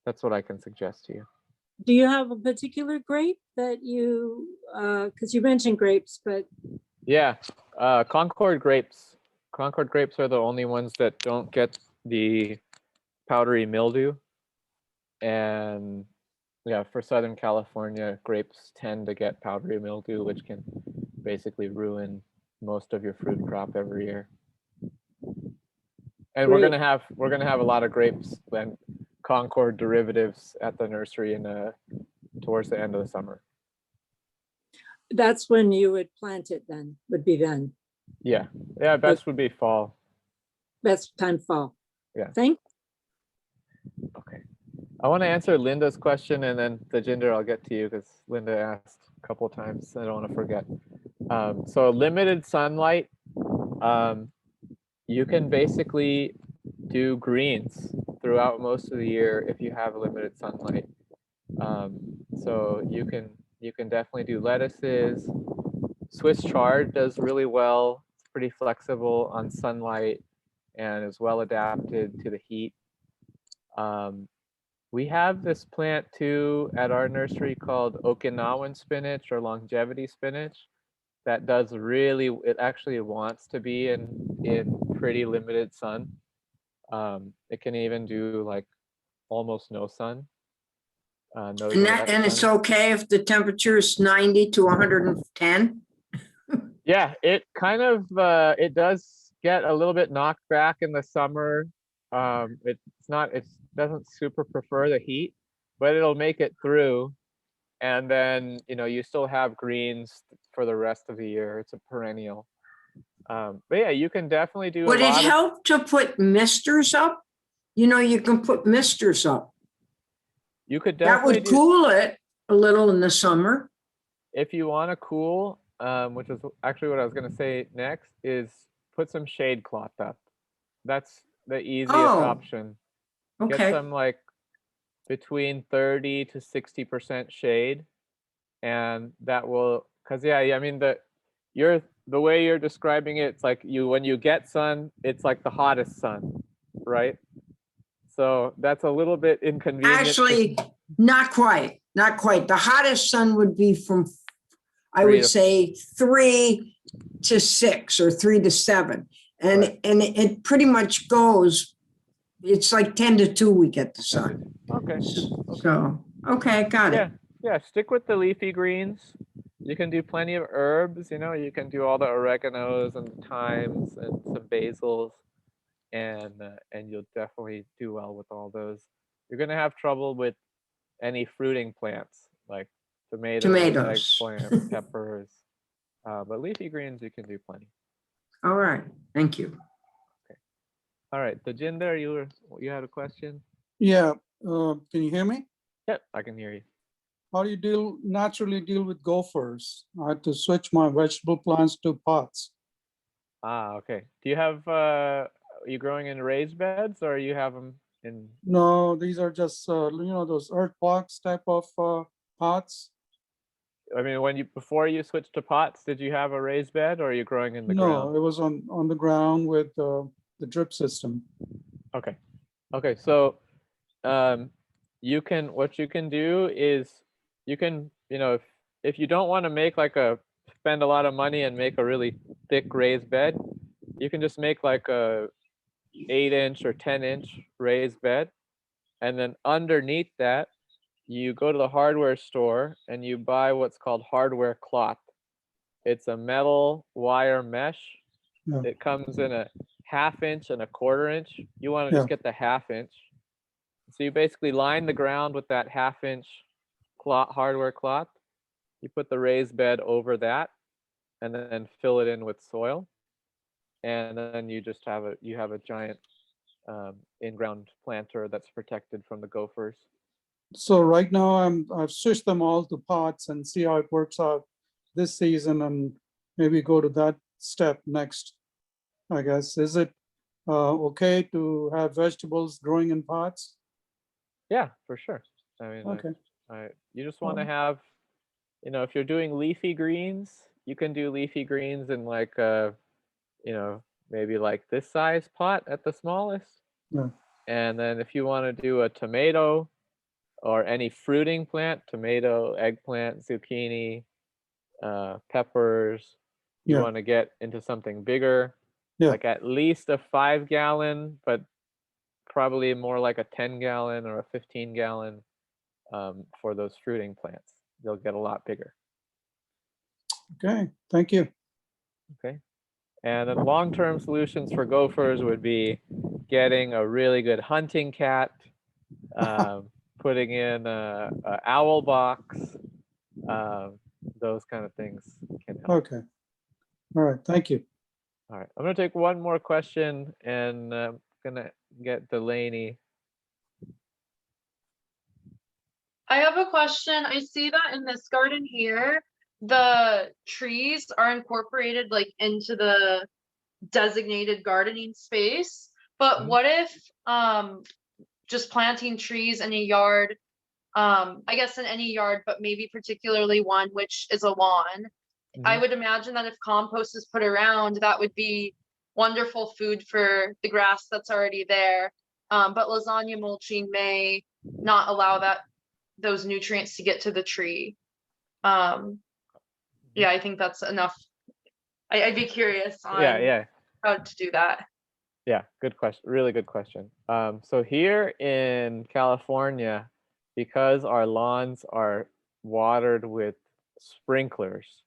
that's what I can suggest to you. Do you have a particular grape that you, because you mentioned grapes, but Yeah, Concord grapes. Concord grapes are the only ones that don't get the powdery mildew. And yeah, for Southern California, grapes tend to get powdery mildew, which can basically ruin most of your fruit crop every year. And we're Great. gonna have a lot of grapes and Concord derivatives at the nursery towards the end of the summer. that's when you would plant it then, would be then, Yeah, best would be fall. best time fall. Yeah. Thank Okay. I want to answer Linda's question, and then Tejinder, I'll get to you because Linda asked a couple of times. I don't want to forget. So limited sunlight, you can basically do greens throughout most of the year if you have limited sunlight. So you can definitely do lettuces. Swiss chard does really well. It's pretty flexible on sunlight and is well adapted to the heat. We have this plant too at our nursery called Okinawan spinach or longevity spinach that does really, it actually wants to be in pretty limited sun. It can even do like almost no sun. No direct And it's sun. okay if the temperature is 90 to 110? Yeah, it kind of, it does get a little bit knocked back in the summer. It doesn't super prefer the heat, but it'll make it through. And then, you know, you still have greens for the rest of the year. It's a perennial. But yeah, you can definitely do Would a it lot of, help to put misters up? You know, you can put misters up. you could That definitely would do, cool it. a little in the summer. If you want to cool, which is actually what I was going to say next, is put some shade cloth up. That's the easiest Oh, option. Get Okay, some like between 30 to 60% shade, and that will, because yeah, I mean the way you're describing it, it's like when you get sun, it's like the hottest sun, right? So that's a little bit inconvenient. actually, not quite, not quite. The hottest sun would be from, I 3 would to- say 3 to 6 or 3 to 7. And, Right. and it pretty much goes, it's like 10 to 2 we get the sun. Okay. So, okay, got Yeah, it. yeah. Stick with the leafy greens. You can do plenty of herbs. You know, you can do all the oreganos and thymes and some basils, and you'll definitely do well with all those. You're gonna have trouble with any fruiting plants like tomatoes, Tomatoes. eggplant, peppers, but leafy greens you can do plenty. All right, thank you. All right, Tejinder, you had a question? Yeah, can you hear me? Yep, I can hear you. How do you naturally deal with gophers? I had to switch my vegetable plants to pots. Ah, okay. Do you have are you growing in raised beds or you have them in? No, these are just, those earth box type of pots. I mean, before you switched to pots, did you have a raised bed or are you growing in the No, ground? it was on the ground with the drip system. Okay. Okay. So, what you can do is you can, if you don't want to spend a lot of money and make a really thick raised bed, you can just make like a 8-inch or 10-inch raised bed. And then underneath that, you go to the hardware store and you buy what's called hardware cloth. It's a metal wire mesh. Yeah. It comes in a 1/2 inch and a 1/4 inch. You want to just get the 1/2 inch. So you basically line the ground with that 1/2 inch hardware cloth. You put the raised bed over that and then fill it in with soil. And then you just have a giant in-ground planter that's protected from the gophers. So right now I've switched them all to pots and see how it works out this season and maybe go to that step next, I guess. Is it okay to have vegetables growing in pots? Yeah, for sure. I mean, Okay. you just want to have, if you're doing leafy greens, you can do leafy greens in like maybe like this size pot at the smallest. Yeah. And then if you want to do a tomato or any fruiting plant, tomato, eggplant, zucchini, peppers, you Yeah. want to get into something bigger, Yeah. like at least a 5-gallon, but probably more like a 10-gallon or a 15-gallon for those fruiting plants. They'll get a lot bigger. Okay, thank you. Okay. And then long-term solutions for gophers would be getting a really good hunting cat, putting in a owl box, those kind of things can help. Okay. All right, thank you. All right, I'm gonna take one more question and I'm gonna get Delaney. I have a question. I see that in this garden here, the trees are incorporated like into the designated gardening space. But Mhm. what if just planting trees in a yard, I guess in any yard, but maybe particularly one which is a lawn. I Mhm. would imagine that if compost is put around, that would be wonderful food for the grass that's already there. But lasagna mulching may not allow those nutrients to get to the tree. Yeah, I think that's enough. I'd be curious on Yeah. how to do that. Yeah, good question. Really good question. So here in California, because our lawns are watered with sprinklers,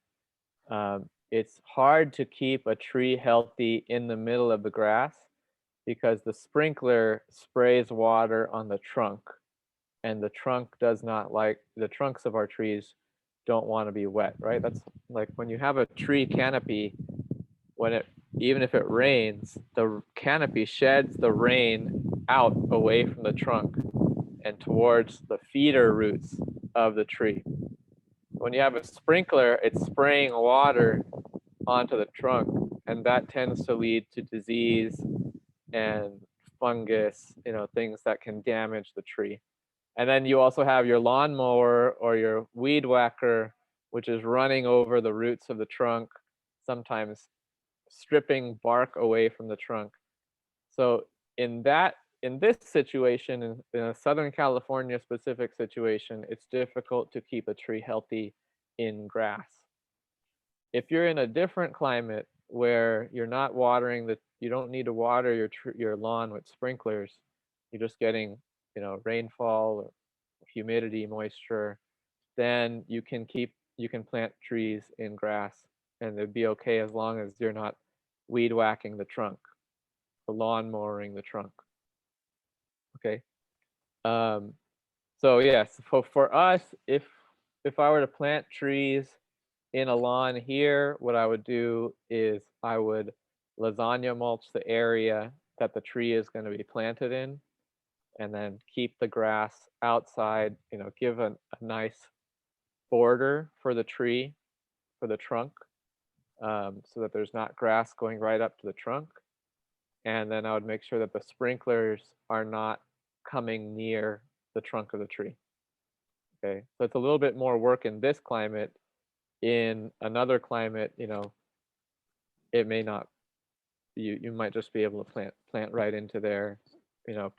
it's hard to keep a tree healthy in the middle of the grass because the sprinkler sprays water on the trunk, and the trunks of our trees don't want to be wet, right? That's like when you have a tree canopy, even if it rains, the canopy sheds the rain out away from the trunk and towards the feeder roots of the tree. when you have a sprinkler, it's spraying water onto the trunk, and that tends to lead to disease and fungus, things that can damage the tree. And then you also have your lawnmower or your weed whacker, which is running over the roots of the trunk, sometimes stripping bark away from the trunk. So in this situation, in a Southern California specific situation, it's difficult to keep a tree healthy in grass. If you're in a different climate where you're not watering you don't need to water your lawn with sprinklers, you're just getting, rainfall or humidity, moisture, then you can plant trees in grass, and they'd be okay as long as you're not weed whacking the trunk, the lawn mowing the trunk. Okay. So yes, for us, if I were to plant trees in a lawn here, what I would do is I would lasagna mulch the area that the tree is going to be planted in, and then keep the grass outside, give a nice border for the tree, for the trunk, so that there's not grass going right up to the trunk. And then I would make sure that the sprinklers are not coming near the trunk of the tree. Okay, so it's a little bit more work in this climate. In another climate, it may not. You might just be able to plant right into there,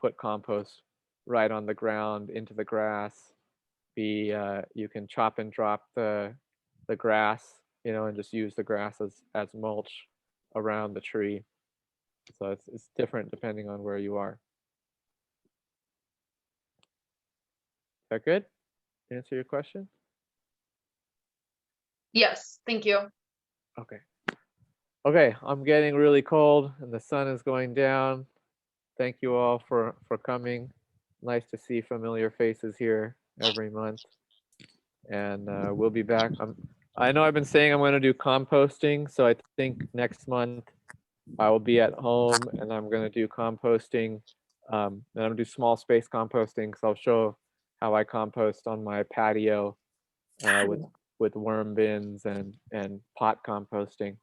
put compost right on the ground into the grass. You can chop and drop the grass, and just use the grass as mulch around the tree. So it's different depending on where you are. Is that good? Answer your question? Yes, thank you. Okay. Okay, I'm getting really cold and the sun is going down. Thank you all for coming. Nice to see familiar faces here every month. And we'll be back. I know I've been saying I'm going to do composting, so I think next month I will be at home and I'm going to do composting. And I'm going to do small space composting, because I'll show how I compost on my patio with worm bins and pot composting.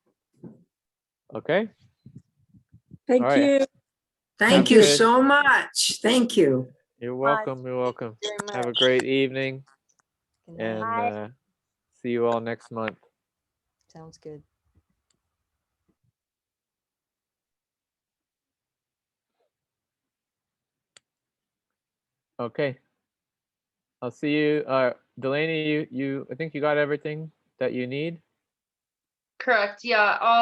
Okay. Thank All right. you. Thank Have you good- so much. Thank you. You're Bye. welcome. You're welcome. Very much. Have a great evening, Good night. and Bye. see you all next month. Sounds good. Okay. I'll see you. Delaney, you I think you got everything that you need. Correct. Yeah, I'll